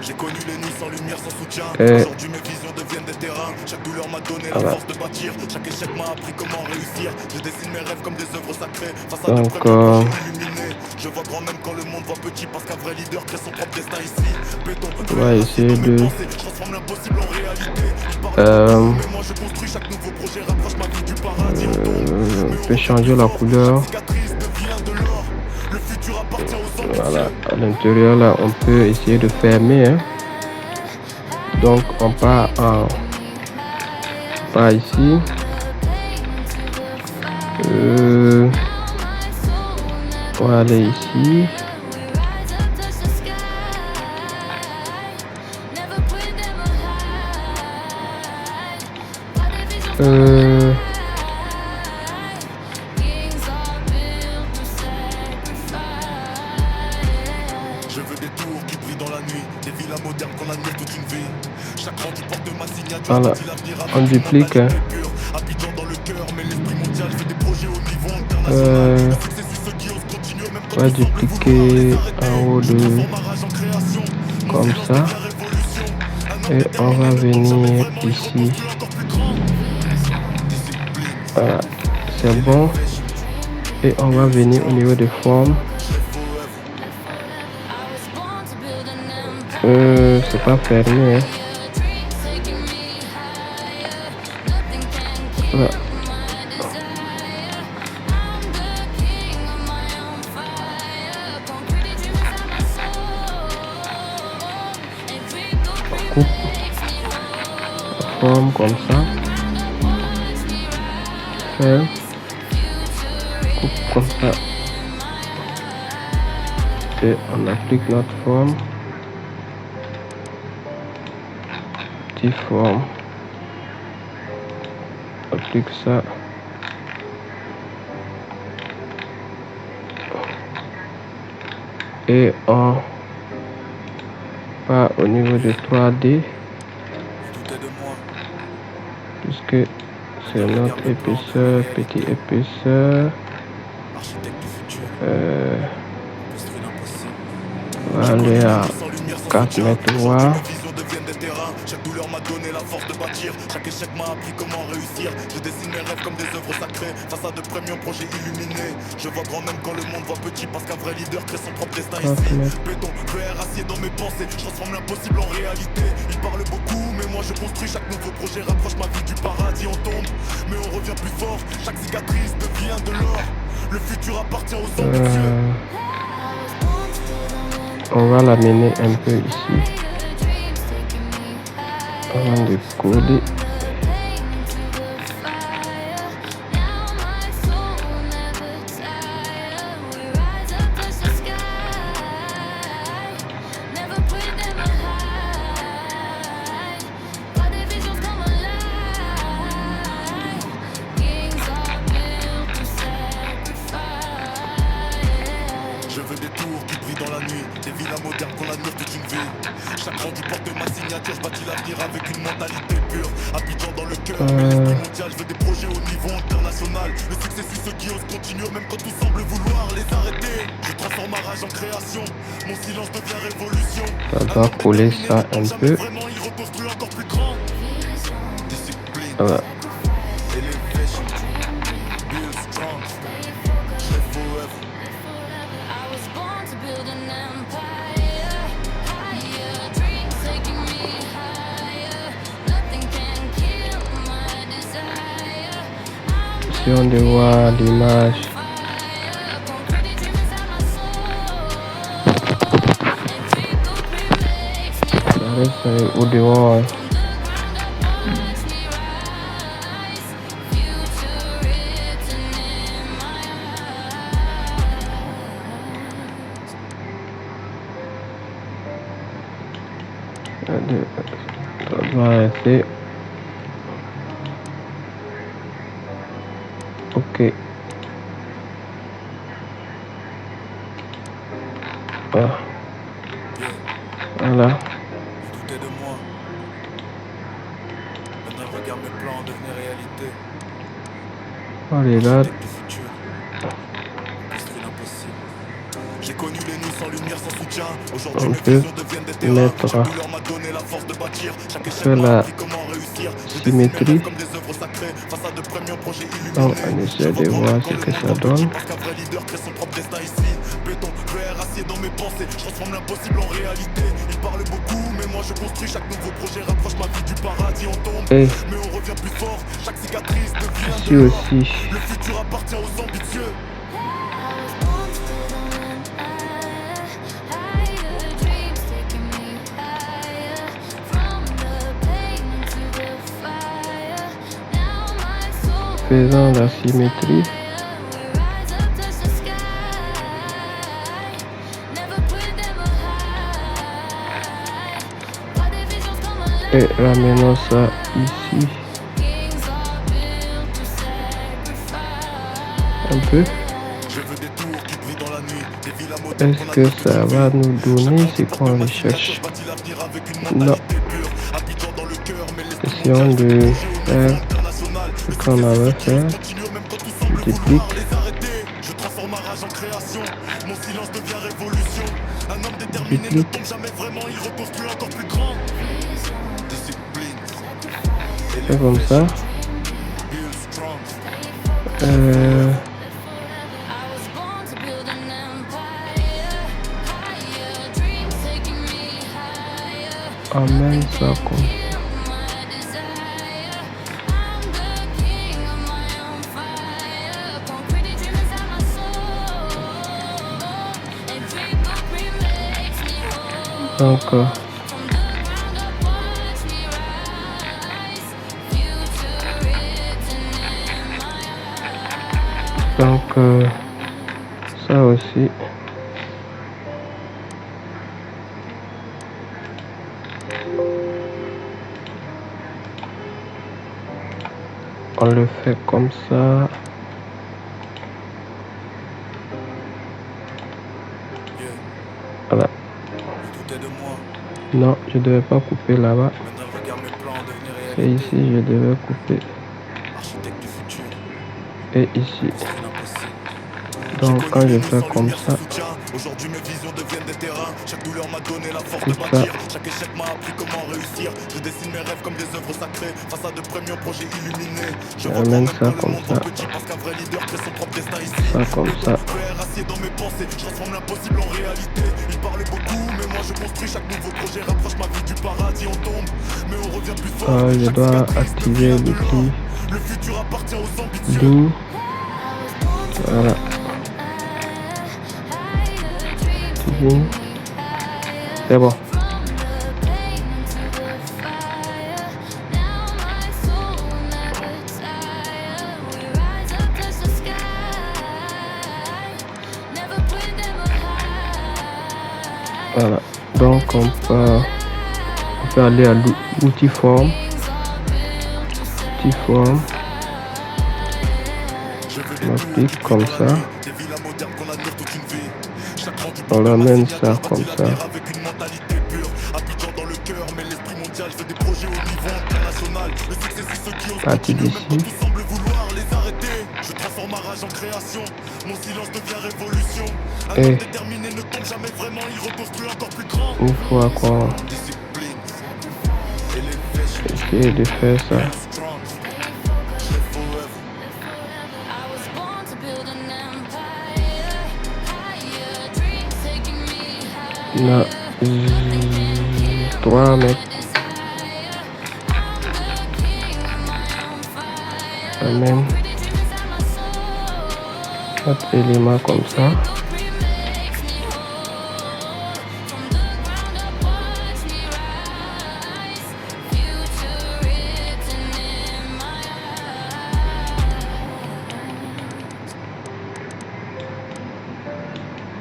J'ai connu les nuits sans lumière, sans soutien. Et Aujourd'hui mes visions deviennent des terrains. Chaque douleur m'a donné la force de bâtir. Chaque échec m'a appris comment réussir. Je dessine mes rêves comme des œuvres sacrées. Face à de donc, premiers projets illuminés. Je vois grand même quand le monde voit petit. Parce qu'un vrai leader crée son propre destin ici. Béton, on va essayer de je transforme l'impossible en réalité. Mais moi je construis chaque nouveau projet. Rapproche ma vie du paradis. on peut changer la couleur. Cicatrice devient de l'or. Le futur appartient aux ambitieux. Voilà, à l'intérieur là, on peut essayer de fermer. Hein. Donc, on part ici. On va aller ici. Je veux des tours qui brillent dans la nuit, des villas modernes qu'on admire toute une vie. Chaque rang du porte de ma signature. Voilà, on duplique. Hein. Habitant dans le cœur, mais l'esprit mondial fait des projets au niveau international. Le succès c'est ceux qui osent continuer même quand On va dupliquer en haut de comme ça. Et on va venir ici. Voilà, c'est bon. Et on va venir au niveau des formes. C'est pas fermé. Hein. Voilà. On coupe la forme comme ça. Faire. Coupe comme ça. Et on applique notre forme. Forme. On applique ça. Et on va au niveau de 3D. Puisque c'est notre épaisseur, petit épaisseur. On va aller à 4 mètres voir. Chaque douleur m'a donné la force de bâtir. Chaque échec m'a appris comment réussir. Je dessine mes rêves comme des œuvres sacrées. Face à de premiers projets illuminés. Je vois grand même quand le monde voit petit. Parce qu'un vrai leader crée son propre destin ici. Béton, fer, acier dans mes pensées. Je transforme l'impossible en réalité. Ils parlent beaucoup, mais moi je construis. Chaque nouveau projet rapproche ma vie du paradis. On tombe, mais on revient plus fort. Chaque cicatrice devient de l'or. Le futur appartient aux ambitieux. On va l'amener un peu ici. Avant de coller. Je veux des tours qui brillent dans la nuit, des villas modernes qu'on admire toute une vie. Chaque rang du porte de ma signature, je bâtis l'avenir avec une mentalité pure. Habitant dans le cœur, mais l'esprit mondial, je veux des projets au niveau international. Le succès c'est ceux qui osent continuer, même quand tout semble vouloir les arrêter. Je transforme ma rage en création, mon silence devient révolution. Ça doit coller ça un peu. Vraiment, il reconstruit encore plus grand. Discipline, Voilà. elevation, build strong, live forever. Si on voit l'image, ça reste au dehors. Hein. Ça doit rester. Ok. Ah. Voilà. Doutez de moi. Maintenant regarde mes plans devenir réalité. On regarde. Du futur. Construire l'impossible. J'ai connu les nuits On peut mettre faire la symétrie. Donc on essaie de voir ce que ça donne. Dans mes pensées, je transforme l'impossible en réalité. Il parle beaucoup, mais moi je construis. Chaque nouveau projet rapproche ma vie du paradis. On tombe, Et mais on revient plus fort. Chaque cicatrice devient ici de l'or. aussi, Le futur appartient aux ambitieux. faisant la symétrie. Et ramenons ça ici. Un peu. Est-ce que ça va nous donner ce qu'on recherche? Non. Essayons de faire ce qu'on avait fait. Duplique. Duplique. C'est comme ça. Amène ça comme ça. Donc ça aussi. On le fait comme ça. Voilà. Non, je devais pas couper là-bas. Et ici, je devais couper. Et ici. Donc quand je fais comme ça, aujourd'hui mes visions deviennent des terrains. Chaque douleur m'a donné la force Comme de ça. bâtir. Chaque échec m'a appris comment réussir. Je dessine mes rêves comme des œuvres sacrées. Face à de premiers projets illuminés. Je Amène reprends ça même comme le monde ça. en petit parce qu'un vrai leader crée son propre destin ici. ça comme ça. Père acier dans mes pensées, je transforme l'impossible en réalité. Il parle beaucoup, mais moi je construis. Chaque nouveau projet rapproche ma vie du paradis. On tombe, mais on revient plus fort. Je Chaque dois cicatrice activer devient de l'outil l'or. Le futur appartient aux ambitieux. d'où. Voilà. C'est bon. Voilà. Donc on peut aller à l'outil forme. Outil forme. On applique comme ça. On amène ça comme ça. Avec une mentalité pure, Abidjan dans le cœur, mais l'esprit mondial, je fais des projets au niveau international. Le succès c'est ceux qui osent Partie continuer, même quand d'ici. tout semble vouloir les arrêter. Je transforme ma rage en création, mon silence devient révolution. Un Et homme déterminé ne tombe jamais vraiment, il reconstruit encore plus grand. une fois qu'on Discipline, elevation, essaie de faire ça, strong, live forever. là, 3 mètres. Amène notre élément comme ça.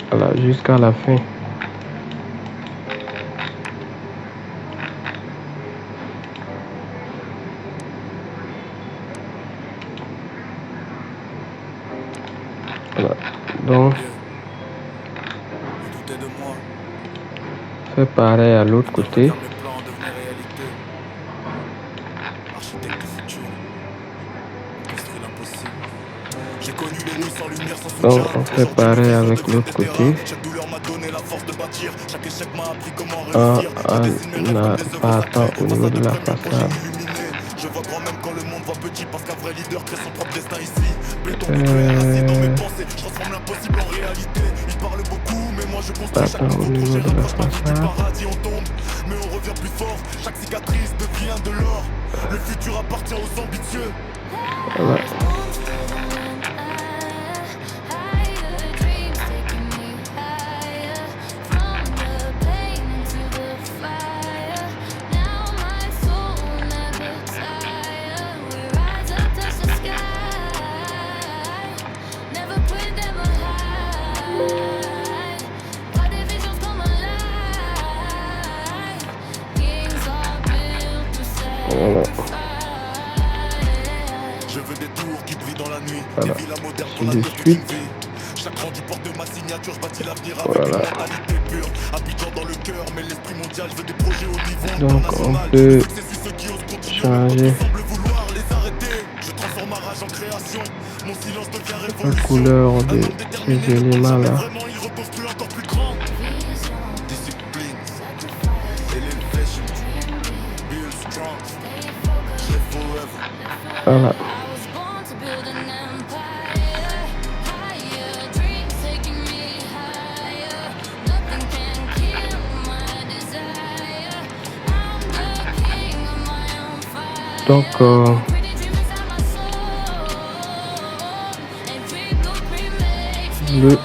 Voilà, jusqu'à la fin. Voilà. Donc, Doutez de moi, fais pareil à l'autre côté. mes plans devenaient réalité. Architecte du futur, construire l'impossible. J'ai connu les nuits sans lumière, sans Donc soutien. on fait pareil avec l'autre côté. Chaque douleur m'a donné la force de bâtir. Chaque échec m'a appris comment En réussir. Je dessine mes rêves comme des œuvres partant sacrées. au niveau de la façade. Je vois grand même quand le monde voit petit, parce qu'un vrai leader crée son propre destin ici. Béton nucléaire assis dans mes pensées, je transforme l'impossible en réalité. Il parle beaucoup, mais moi je construis chaque Partant au nouveau niveau projet. de la Rapproche ma vie du façade. paradis, on tombe, mais on revient plus fort. Chaque cicatrice devient de l'or. Le futur appartient aux ambitieux. Voilà. Voilà. Je veux des tours qui brillent dans la nuit, Voilà. des villas modernes Ainsi qu'on de admire toute suite. une vie. Chaque rendu porte de ma signature, je bâtis l'avenir avec Voilà. une mentalité pure. Abidjan dans le cœur, mais l'esprit mondial, je veux des projets au niveau Donc international. on peut Le succès, c'est ceux qui osent continuer, changer quand semble vouloir les arrêter. Je transforme ma rage en création, mon silence devient la révolution. couleur Un de homme déterminé ces ne tombe éléments jamais là. vraiment, il reconstruit encore plus grand. Discipline, elevation, build strong, live forever. Voilà. Donc le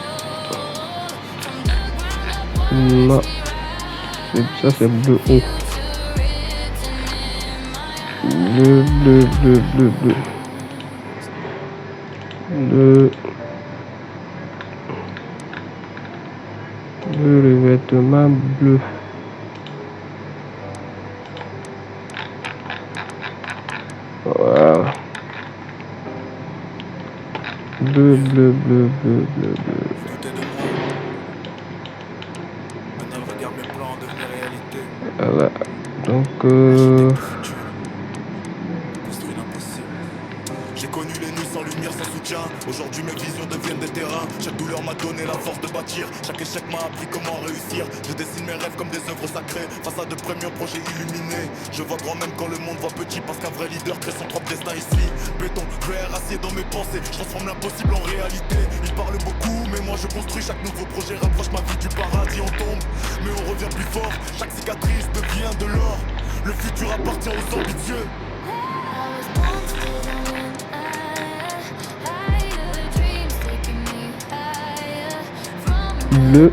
non, ça c'est bleu haut. Bleu. Le revêtement bleu. Voilà. Bleu. Douter de moi. Maintenant, je regarde mes plans devenir réalité. Voilà. Donc Construire l'impossible. J'ai connu les nuits sans lumière, sans soutien. Aujourd'hui mes visions deviennent des terrains. Chaque douleur m'a donné la force de bâtir. Chaque échec m'a appris comment réussir. Je dessine mes rêves comme des œuvres sacrées. Face à de premiers projets illuminés. Je vois grand même quand le monde voit petit, parce qu'un vrai leader crée son propre destin ici. Béton, verre, acier dans mes pensées. Je transforme l'impossible en réalité. Il parle beaucoup, mais moi je construis chaque nouveau projet. Rapproche ma vie du paradis, on tombe, mais on revient plus fort. Chaque cicatrice devient de l'or. Le futur appartient aux ambitieux. bleu.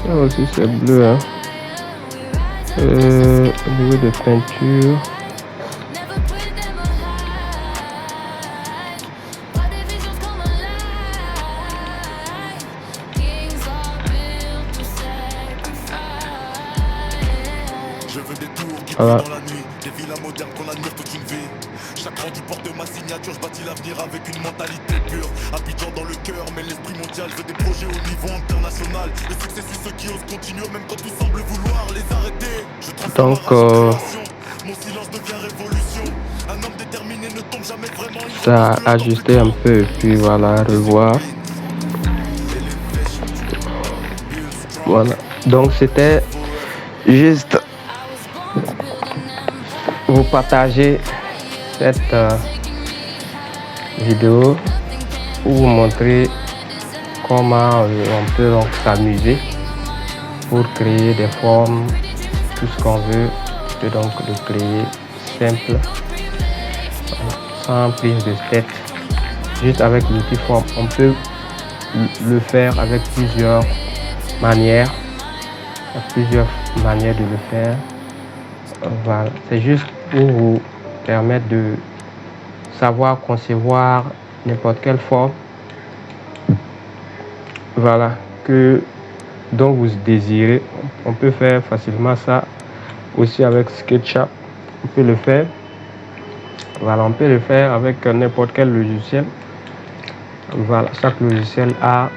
Là aussi c'est bleu. Hein. Au niveau de peinture. Je veux des tours qui Voilà. brillent dans la nuit, des villas modernes qu'on admire toute une vie. Chaque rendu porte de ma signature, je bâtis l'avenir avec une mentalité pure. Abidjan dans le cœur, mais l'esprit mondial, je veux des projets au niveau international. Le succès suit ceux qui osent continuer, même quand tout semble vouloir les arrêter. Je transforme Donc, ma rage en création, mon silence devient révolution. Un homme déterminé ne tombe jamais vraiment. Il Ça reconstruit a encore ajusté plus un grand. peu et puis voilà, revoir. Voilà. Donc c'était juste vous partager cette vidéo pour vous montrer comment on peut donc s'amuser pour créer des formes, tout ce qu'on veut, et donc le créer simple, sans prise de tête, juste avec l'outil forme. On peut le faire avec plusieurs manières. Il y a plusieurs manières de le faire. Voilà, c'est juste pour vous permettre de savoir concevoir n'importe quelle forme, voilà, dont vous désirez. On peut faire facilement ça aussi avec SketchUp. On peut le faire. Voilà, on peut le faire avec n'importe quel logiciel. Voilà, chaque logiciel a